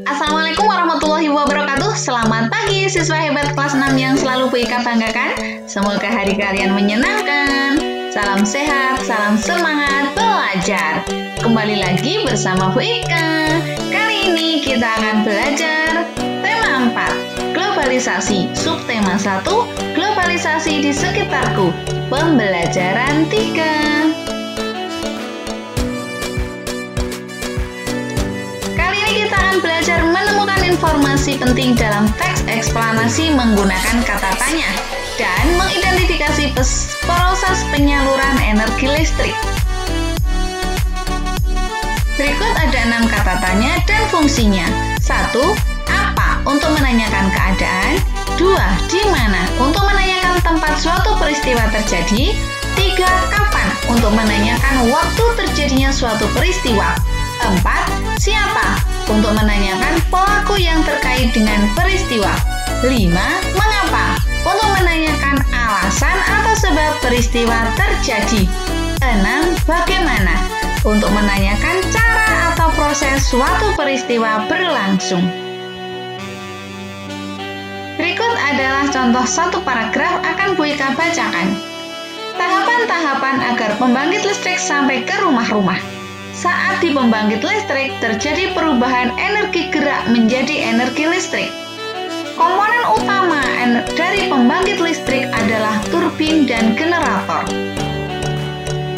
Assalamualaikum warahmatullahi wabarakatuh. Selamat pagi siswa hebat kelas 6 yang selalu Bu Ika banggakan. Semoga hari kalian menyenangkan. Salam sehat, salam semangat belajar. Kembali lagi bersama Bu Ika. Kali ini kita akan belajar tema 4, globalisasi. Subtema 1, globalisasi di sekitarku. Pembelajaran 3. Kita akan belajar menemukan informasi penting dalam teks eksplanasi menggunakan kata tanya dan mengidentifikasi proses penyaluran energi listrik. Berikut ada 6 kata tanya dan fungsinya. 1. Apa? Untuk menanyakan keadaan. 2. Di mana? Untuk menanyakan tempat suatu peristiwa terjadi. 3. Kapan? Untuk menanyakan waktu terjadinya suatu peristiwa. 4. Siapa? Untuk menanyakan pelaku yang terkait dengan peristiwa. 5. Mengapa? Untuk menanyakan alasan atau sebab peristiwa terjadi. 6. Bagaimana? Untuk menanyakan cara atau proses suatu peristiwa berlangsung. Berikut adalah contoh satu paragraf akan Bu Ika bacakan. Tahapan-tahapan agar pembangkit listrik sampai ke rumah-rumah. Saat di pembangkit listrik, terjadi perubahan energi gerak menjadi energi listrik. Komponen utama dari pembangkit listrik adalah turbin dan generator.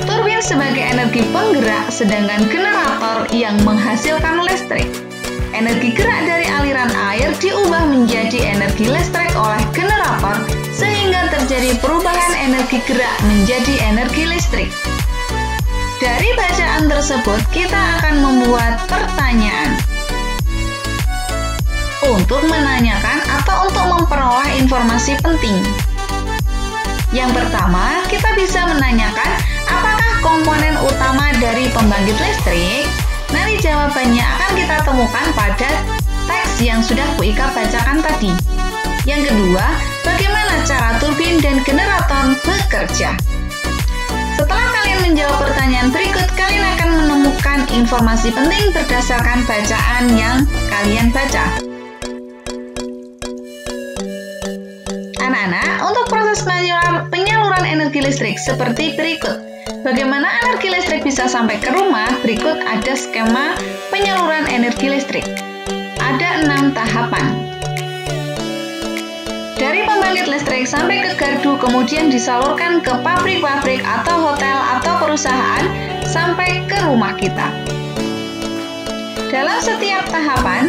Turbin sebagai energi penggerak, sedangkan generator yang menghasilkan listrik. Energi gerak dari aliran air diubah menjadi energi listrik oleh generator, sehingga terjadi perubahan energi gerak menjadi energi listrik. Dari bacaan tersebut, kita akan membuat pertanyaan untuk menanyakan atau untuk memperoleh informasi penting. Yang pertama, kita bisa menanyakan apakah komponen utama dari pembangkit listrik? Nanti jawabannya akan kita temukan pada teks yang sudah Bu Ika bacakan tadi. Yang kedua, bagaimana cara turbin dan generator bekerja? Setelah kalian menjawab pertanyaan berikut, kalian akan menemukan informasi penting berdasarkan bacaan yang kalian baca. Anak-anak, untuk proses penyaluran energi listrik seperti berikut. Bagaimana energi listrik bisa sampai ke rumah? Berikut ada skema penyaluran energi listrik. Ada 6 tahapan. Dari pembangkit listrik sampai ke gardu, kemudian disalurkan ke pabrik-pabrik atau hotel atau perusahaan sampai ke rumah kita. Dalam setiap tahapan,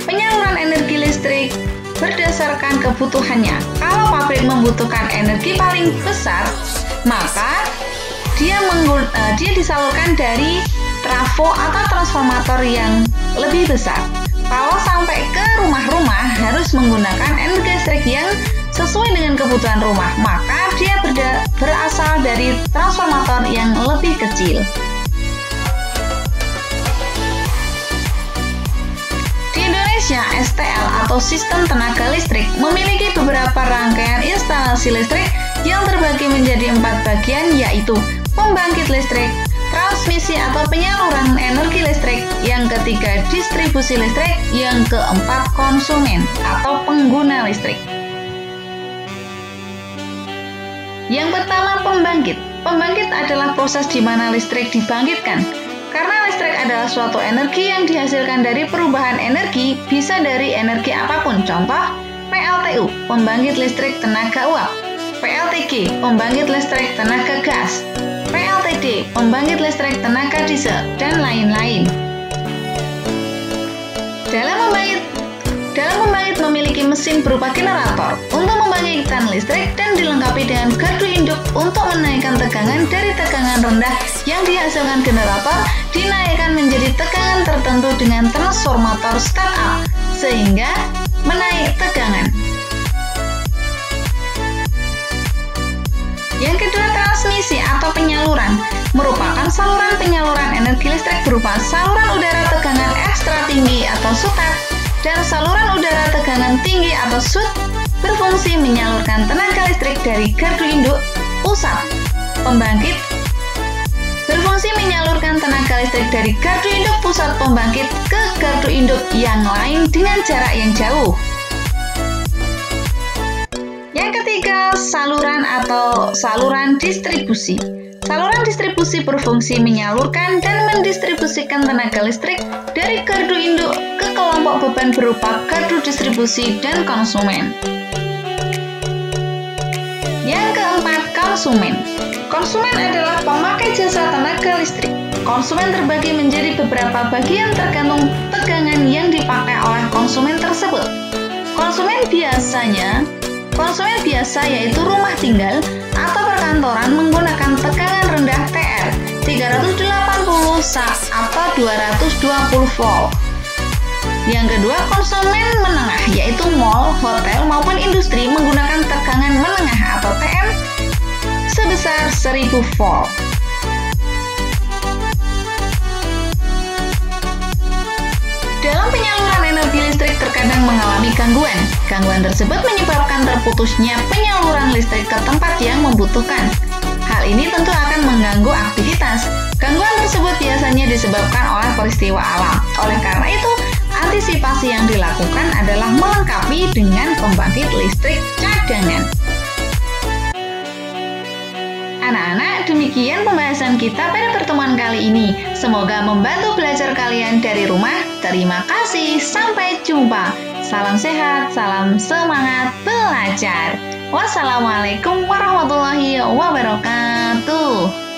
penyaluran energi listrik berdasarkan kebutuhannya. Kalau pabrik membutuhkan energi paling besar, maka dia disalurkan dari trafo atau transformator yang lebih besar. Kalau sampai ke rumah-rumah harus menggunakan energi listrik yang sesuai dengan kebutuhan rumah, maka dia berasal dari transformator yang lebih kecil. Di Indonesia, STL atau Sistem Tenaga Listrik memiliki beberapa rangkaian instalasi listrik yang terbagi menjadi 4 bagian, yaitu pembangkit listrik, transmisi atau penyaluran energi listrik, yang ketiga distribusi listrik, yang keempat konsumen atau pengguna listrik. Yang pertama, pembangkit. Pembangkit adalah proses di mana listrik dibangkitkan. Karena listrik adalah suatu energi yang dihasilkan dari perubahan energi, bisa dari energi apapun. Contoh, PLTU, pembangkit listrik tenaga uap, PLTG, pembangkit listrik tenaga gas, PLTD, pembangkit listrik tenaga diesel, dan lain-lain. Dalam pembangkit memiliki mesin berupa generator untuk membangkitkan listrik dan dilengkapi dengan gardu induk untuk menaikkan tegangan dari tegangan rendah yang dihasilkan generator dinaikkan menjadi tegangan tertentu dengan transformator step up sehingga menaik tegangan. Yang kedua, transmisi atau penyaluran merupakan saluran penyaluran energi listrik berupa saluran udara tegangan ekstra tinggi atau SUTEP dan saluran udara tegangan tinggi atau SUT berfungsi menyalurkan tenaga listrik dari gardu induk pusat pembangkit berfungsi menyalurkan tenaga listrik dari gardu induk pusat pembangkit ke gardu induk yang lain dengan jarak yang jauh. Yang ketiga, saluran atau saluran distribusi. Saluran distribusi berfungsi menyalurkan dan mendistribusikan tenaga listrik dari gardu induk ke kelompok beban berupa gardu distribusi dan konsumen. Yang keempat, konsumen. Konsumen adalah pemakai jasa tenaga listrik. Konsumen terbagi menjadi beberapa bagian tergantung tegangan yang dipakai oleh konsumen tersebut. Konsumen biasa yaitu rumah tinggal atau perkantoran menggunakan tegangan rendah TR 380 atau 220 volt. Yang kedua, konsumen menengah yaitu mall, hotel maupun industri menggunakan tegangan menengah atau TM sebesar 1000 volt. Dalam penyaluran energi listrik terkadang mengalami gangguan. Gangguan tersebut menyebabkan terputusnya penyaluran listrik ke tempat yang membutuhkan. Hal ini tentu akan mengganggu aktivitas. Gangguan tersebut biasanya disebabkan oleh peristiwa alam. Oleh karena itu, antisipasi yang dilakukan adalah melengkapi dengan pembangkit listrik cadangan. Anak-anak, demikian pembahasan kita pada pertemuan kali ini. Semoga membantu belajar kalian dari rumah. Terima kasih, sampai jumpa. Salam sehat, salam semangat belajar. Wassalamualaikum warahmatullahi wabarakatuh.